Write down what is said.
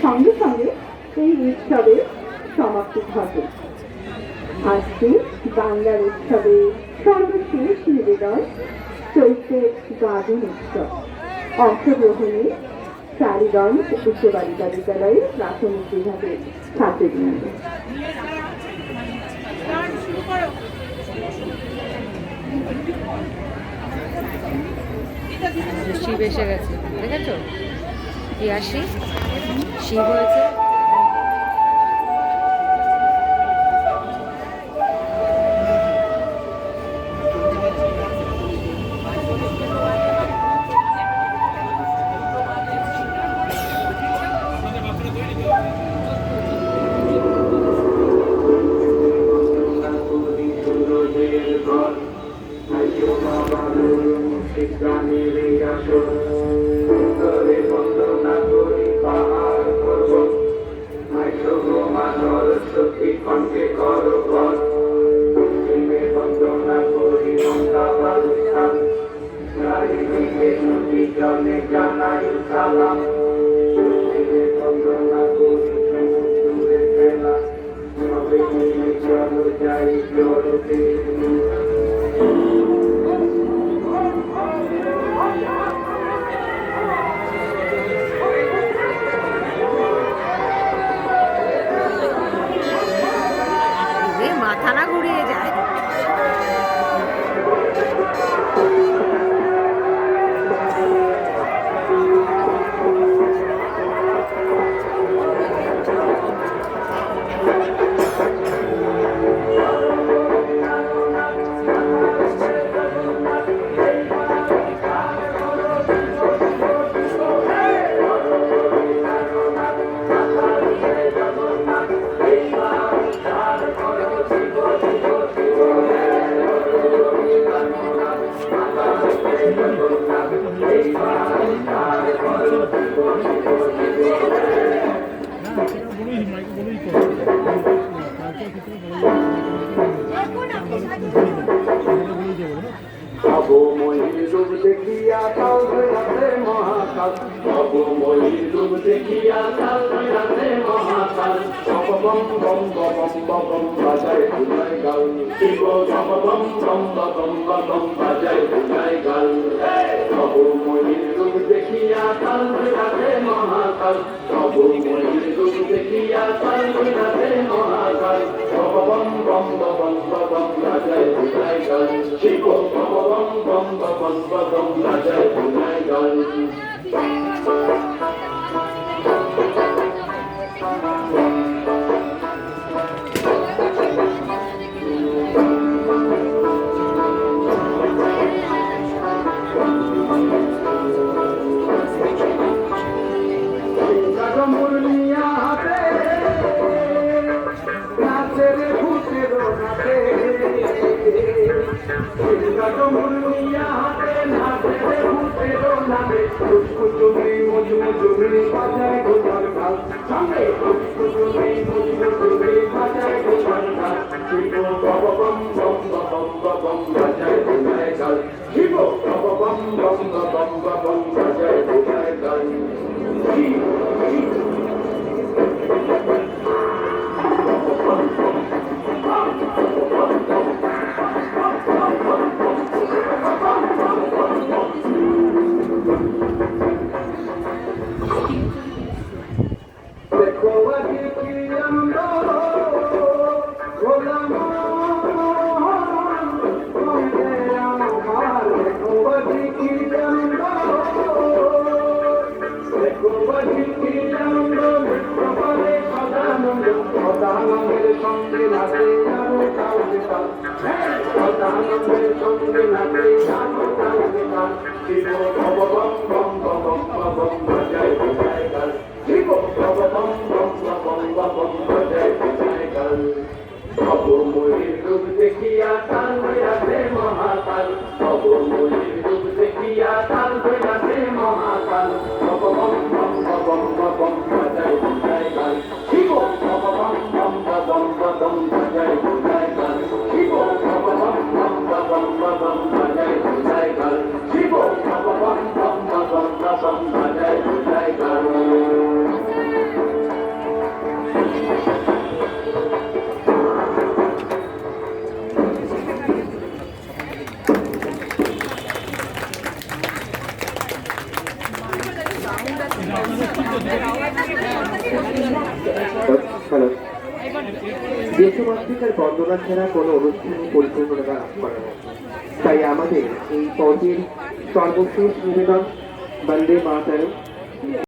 সঙ্গে সঙ্গে এই উৎসবের সমাপ্তি ঘটে। আজকে বাংলার উৎসবে সর্বশেষ নিবেদন চৈত্রের গাজন উৎসব। অংশগ্রহণে কালীগঞ্জ উচ্চ বালিকা বিদ্যালয়ের প্রাথমিক বিভাগের ছাত্রবৃন্দ। শিব এসে গেছে, দেখেছো কি আসি শিব হয়েছে। মাথা না ঘুরিয়ে যায়। দেখিয়া কাল হইয়াছে মহাকাল, অবময়ী রূপ দেখিয়া কাল হইয়াছে মহাকাল। বম বম বম বম বাজায় ধুলাই গাল, শিব বম বম বম বম বাজায় ধুলাই গাল। অবময়ী রূপ দেখিয়া কাল হইয়াছে মহাকাল, অবময়ী রূপ দেখিয়া কাল হইয়াছে মহাকাল। বম বম বম বম বাজায় ধুলাই গাল, শিব বম বম বম বম বাজায় ধুলাই গাল। হ্যালো, দেশমাতৃকার বন্দনা ছাড়া কোনো অনুষ্ঠানই পরিপূর্ণতা লাভ করে না। তাই আমাদের এই পর্বের সর্বশেষ নিবেদন বন্দে মাতরম।